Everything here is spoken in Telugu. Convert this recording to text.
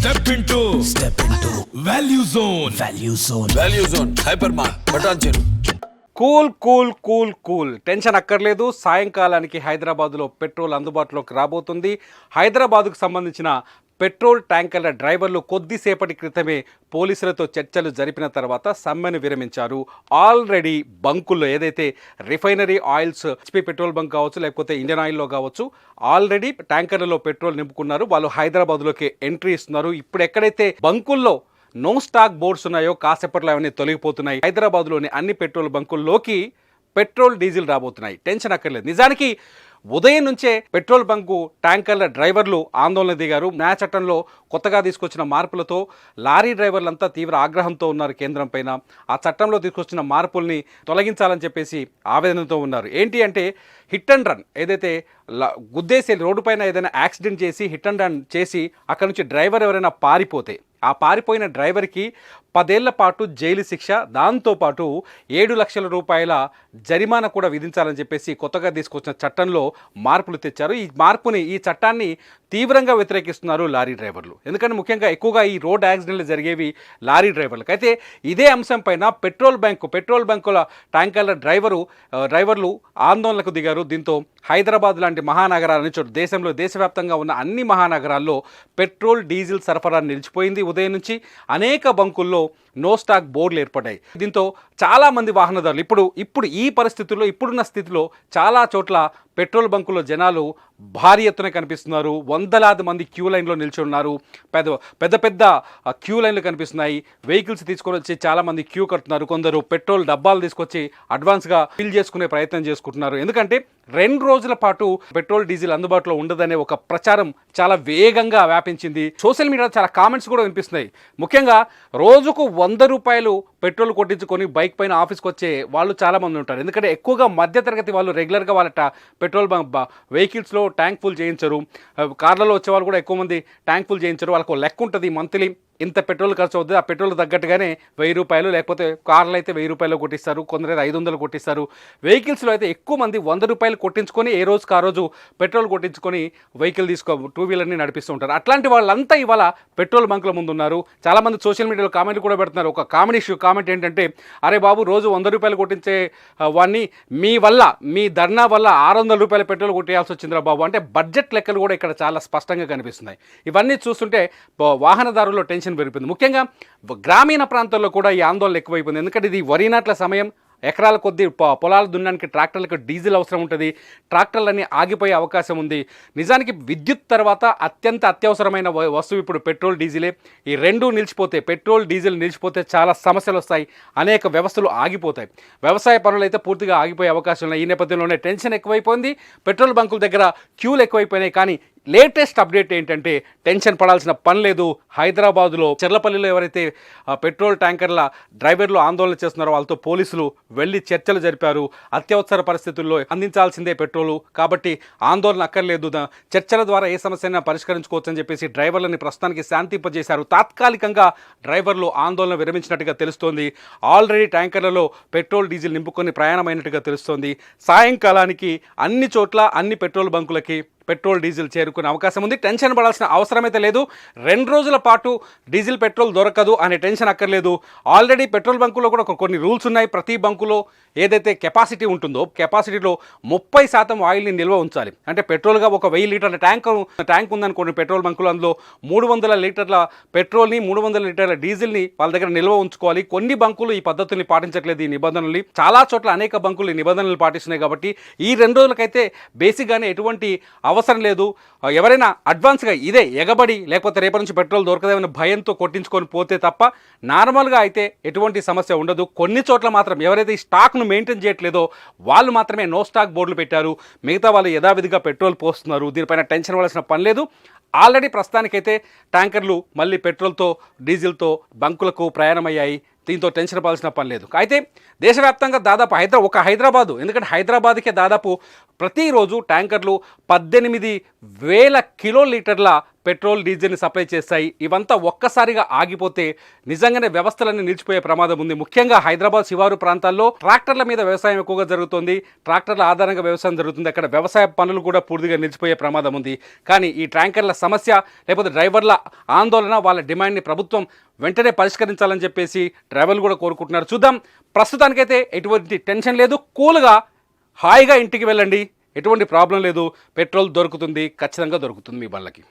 Step into Value Zone. Value Zone hypermarket బటాన్ చెరు. కూల్ టెన్షన్ అక్కర్లేదు. సాయంకాలానికి హైదరాబాద్లో పెట్రోల్ అందుబాటులోకి రాబోతుంది. హైదరాబాద్కు సంబంధించిన పెట్రోల్ ట్యాంకర్ల డ్రైవర్లు కొద్దిసేపటి క్రితమే పోలీసులతో చర్చలు జరిపిన తర్వాత సమ్మెను విరమించారు. ఆల్రెడీ బంకుల్లో ఏదైతే refinery oils HP petrol bunk కావచ్చు, లేకపోతే ఇండియన్ ఆయిల్లో కావచ్చు, ఆల్రెడీ ట్యాంకర్లలో పెట్రోల్ నింపుకున్నారు. వాళ్ళు హైదరాబాద్లోకి ఎంట్రీ ఇస్తున్నారు. ఇప్పుడు ఎక్కడైతే బంకుల్లో నో స్టాక్ బోర్డ్స్ ఉన్నాయో కాసేపట్లో అవన్నీ తొలగిపోతున్నాయి. హైదరాబాద్లోని అన్ని పెట్రోల్ బంకుల్లోకి పెట్రోల్ డీజిల్ రాబోతున్నాయి. టెన్షన్ అక్కర్లేదు. నిజానికి ఉదయం నుంచే పెట్రోల్ బంకు ట్యాంకర్ల డ్రైవర్లు ఆందోళన దిగారు. న్యాయ చట్టంలో కొత్తగా తీసుకొచ్చిన మార్పులతో లారీ డ్రైవర్లంతా తీవ్ర ఆగ్రహంతో ఉన్నారు కేంద్రం పైన. ఆ చట్టంలో తీసుకొచ్చిన మార్పుల్ని తొలగించాలని చెప్పేసి ఆవేదనతో ఉన్నారు. ఏంటి అంటే హిట్ అండ్ రన్, ఏదైతే గుద్దేసి రోడ్డు పైన ఏదైనా యాక్సిడెంట్ చేసి హిట్ అండ్ రన్ చేసి అక్కడ నుంచి డ్రైవర్ ఎవరైనా పారిపోతే ఆ పారిపోయిన డ్రైవర్కి 10 ఏళ్ల పాటు జైలు శిక్ష, దాంతోపాటు 7 లక్షల రూపాయల జరిమానా కూడా విధించాలని చెప్పేసి కొత్తగా తీసుకొచ్చిన చట్టంలో మార్పులు తెచ్చారు. ఈ చట్టాన్ని తీవ్రంగా వ్యతిరేకిస్తున్నారు లారీ డ్రైవర్లు. ఎందుకంటే ముఖ్యంగా ఎక్కువగా ఈ రోడ్ యాక్సిడెంట్లు జరిగేవి లారీ డ్రైవర్లకు. అయితే ఇదే అంశం పైన పెట్రోల్ బంకుల ట్యాంకర్ల డ్రైవర్లు ఆందోళనకు దిగారు. దీంతో హైదరాబాద్ లాంటి మహానగరాలని చోటు దేశవ్యాప్తంగా ఉన్న అన్ని మహానగరాల్లో పెట్రోల్ డీజిల్ సరఫరా నిలిచిపోయింది. ఉదయం నుంచి అనేక బంకుల్లో నో స్టాక్ బోర్డులు ఏర్పడ్డాయి. దీంతో చాలామంది వాహనదారులు ఇప్పుడు ఈ పరిస్థితుల్లో, ఇప్పుడున్న స్థితిలో చాలా చోట్ల పెట్రోల్ బంకుల్లో జనాలు భారీ ఎత్తున కనిపిస్తున్నారు. వందలాది మంది క్యూ లైన్లో నిల్చుని ఉన్నారు. పెద్ద క్యూ లైన్లు కనిపిస్తున్నాయి. వెహికల్స్ తీసుకొని వచ్చి చాలామంది క్యూ కడుతున్నారు. కొందరు పెట్రోల్ డబ్బాలు తీసుకొచ్చి అడ్వాన్స్గా ఫిల్ చేసుకునే ప్రయత్నం చేసుకుంటున్నారు. ఎందుకంటే 2 రోజుల పాటు పెట్రోల్ డీజిల్ అందుబాటులో ఉండదనే ఒక ప్రచారం చాలా వేగంగా వ్యాపించింది. సోషల్ మీడియాలో చాలా కామెంట్స్ కూడా వినిపిస్తున్నాయి. ముఖ్యంగా రోజుకు 100 రూపాయలు పెట్రోల్ కొట్టించుకొని బైక్ పైన ఆఫీస్కి వచ్చే వాళ్ళు చాలామంది ఉంటారు. ఎందుకంటే ఎక్కువగా మధ్యతరగతి వాళ్ళు రెగ్యులర్గా వాళ్ళ పెట్రోల్ వెహికల్స్లో ట్యాంక్ ఫుల్ చేయించరు. కార్లలో వచ్చే వాళ్ళు కూడా ఎక్కువ మంది ట్యాంక్ ఫుల్ చేయించరు. వాళ్ళకు లెక్క ఉంటుంది, మంత్లీ ఇంత పెట్రోల్ ఖర్చు అవుతుంది, ఆ పెట్రోల్ తగ్గట్టుగానే 1000 రూపాయలు, లేకపోతే కార్లు అయితే 1000 రూపాయలు కొట్టిస్తారు, కొందరైతే 500 కొట్టిస్తారు. వెహికల్స్లో అయితే ఎక్కువ మంది 100 రూపాయలు కొట్టించుకొని ఏ రోజుకి ఆ రోజు పెట్రోల్ కొట్టించుకొని వెహికల్ టూ వీలర్ని నడిపిస్తూ ఉంటారు. అట్లాంటి వాళ్ళంతా ఇవాళ పెట్రోల్ బంకుల ముందు ఉన్నారు. చాలామంది సోషల్ మీడియాలో కామెంట్లు కూడా పెడుతున్నారు. ఒక కామెంట్ ఏంటంటే, అరే బాబు, రోజు 100 రూపాయలు కొట్టించే వాడిని మీ ధర్నా వల్ల 600 రూపాయల పెట్రోల్ కొట్టేయాల్సి వచ్చిందిరా బాబు అంటే బడ్జెట్ లెక్కలు కూడా ఇక్కడ చాలా స్పష్టంగా కనిపిస్తున్నాయి. ఇవన్నీ చూస్తుంటే వాహనదారుల్లో టెన్షన్ పెరిగిపోయింది. ముఖ్యంగా గ్రామీణ ప్రాంతాల్లో కూడా ఈ ఆందోళన ఎక్కువైపోయింది. ఎందుకంటే ఇది వరి నాట్ల సమయం. ఎకరాల కొద్దీ పొలాలు దున్నడానికి ట్రాక్టర్లకు డీజిల్ అవసరం ఉంటుంది. ట్రాక్టర్లన్నీ ఆగిపోయే అవకాశం ఉంది. నిజానికి విద్యుత్ తర్వాత అత్యంత అత్యవసరమైన వస్తువు ఇప్పుడు పెట్రోల్ డీజిలే. ఈ రెండూ నిలిచిపోతే, పెట్రోల్ డీజిల్ నిలిచిపోతే చాలా సమస్యలు వస్తాయి. అనేక వ్యవస్థలు ఆగిపోతాయి. వ్యవసాయ పనులు అయితే పూర్తిగా ఆగిపోయే అవకాశం ఉన్నాయి. ఈ నేపథ్యంలోనే టెన్షన్ ఎక్కువైపోయింది. పెట్రోల్ బంకుల దగ్గర క్యూలు ఎక్కువైపోయినాయి. కానీ లేటెస్ట్ అప్డేట్ ఏంటంటే, టెన్షన్ పడాల్సిన పని లేదు. హైదరాబాదులో చెర్లపల్లిలో ఎవరైతే పెట్రోల్ ట్యాంకర్ల డ్రైవర్లు ఆందోళన చేస్తున్నారో వాళ్ళతో పోలీసులు వెళ్ళి చర్చలు జరిపారు. అత్యవసర పరిస్థితుల్లో అందించాల్సిందే పెట్రోలు కాబట్టి ఆందోళన అక్కర్లేదు, చర్చల ద్వారా ఏ సమస్యైనా పరిష్కరించుకోవచ్చని చెప్పేసి డ్రైవర్లని ప్రస్తుతానికి శాంతింపజేశారు. తాత్కాలికంగా డ్రైవర్లు ఆందోళన విరమించినట్టుగా తెలుస్తోంది. ఆల్రెడీ ట్యాంకర్లలో పెట్రోల్ డీజిల్ నింపుకొని ప్రయాణమైనట్టుగా తెలుస్తోంది. సాయంకాలానికి అన్ని చోట్ల అన్ని పెట్రోల్ బంకులకి పెట్రోల్ డీజిల్ చేరుకునే అవకాశం ఉంది. టెన్షన్ పడాల్సిన అవసరమైతే లేదు. 2 రోజుల పాటు డీజిల్ పెట్రోల్ దొరకదు అనే టెన్షన్ అక్కర్లేదు. ఆల్రెడీ పెట్రోల్ బంకులో కూడా కొన్ని రూల్స్ ఉన్నాయి. ప్రతి బంకులో ఏదైతే కెపాసిటీ ఉంటుందో కెపాసిటీలో 30% ఆయిల్ని నిల్వ ఉంచాలి. అంటే పెట్రోల్గా ఒక 1000 లీటర్ల ట్యాంక్ ఉందనుకోండి పెట్రోల్ బంకులు, అందులో 300 లీటర్ల పెట్రోల్ని 300 లీటర్ల డీజిల్ని వాళ్ళ దగ్గర నిల్వ ఉంచుకోవాలి. కొన్ని బంకులు ఈ పద్ధతుల్ని పాటించట్లేదు, ఈ నిబంధనల్ని. చాలా చోట్ల అనేక బంకులు ఈ నిబంధనలు పాటిస్తున్నాయి. కాబట్టి ఈ 2 రోజులకైతే బేసిక్గానే ఎటువంటి అవసరం లేదు. ఎవరైనా అడ్వాన్స్గా ఇదే ఎగబడి లేకపోతే రేపటి నుంచి పెట్రోల్ దొరకదేమని భయంతో కొట్టించుకొని పోతే తప్ప నార్మల్గా అయితే ఎటువంటి సమస్య ఉండదు. కొన్ని చోట్ల మాత్రం ఎవరైతే ఈ స్టాక్ను మెయింటైన్ చేయట్లేదో వాళ్ళు మాత్రమే నో స్టాక్ బోర్డులు పెట్టారు. మిగతా వాళ్ళు యథావిధిగా పెట్రోల్ పోస్తున్నారు. దీనిపైన టెన్షన్ పడాల్సిన పని లేదు. ఆల్రెడీ ప్రస్తుతానికైతే ట్యాంకర్లు మళ్ళీ పెట్రోల్తో డీజిల్తో బంకులకు ప్రయాణమయ్యాయి. దీంతో టెన్షన్ పడాల్సిన పని లేదు. అయితే దేశవ్యాప్తంగా దాదాపు హైదరాబాదు, ఎందుకంటే హైదరాబాద్కే దాదాపు ప్రతిరోజు ట్యాంకర్లు 18,000 కిలోలీటర్ల పెట్రోల్ డీజిల్ని సప్లై చేస్తాయి. ఇవంతా ఒక్కసారిగా ఆగిపోతే నిజంగానే వ్యవస్థలన్నీ నిలిచిపోయే ప్రమాదం ఉంది. ముఖ్యంగా హైదరాబాద్ శివారు ప్రాంతాల్లో ట్రాక్టర్ల మీద వ్యవసాయం ఎక్కువగా జరుగుతుంది. ట్రాక్టర్ల ఆధారంగా వ్యవసాయం జరుగుతుంది. అక్కడ వ్యవసాయ పనులు కూడా పూర్తిగా నిలిచిపోయే ప్రమాదం ఉంది. కానీ ఈ ట్యాంకర్ల సమస్య లేకపోతే డ్రైవర్ల ఆందోళన, వాళ్ళ డిమాండ్ని ప్రభుత్వం వెంటనే పరిష్కరించాలని చెప్పేసి డ్రైవర్లు కూడా కోరుకుంటున్నారు. చూద్దాం. ప్రస్తుతానికైతే ఎటువంటి టెన్షన్ లేదు. కూల్గా హాయిగా ఇంటికి వెళ్ళండి. ఎటువంటి ప్రాబ్లం లేదు. పెట్రోల్ దొరుకుతుంది, ఖచ్చితంగా దొరుకుతుంది మీ వాళ్ళకి.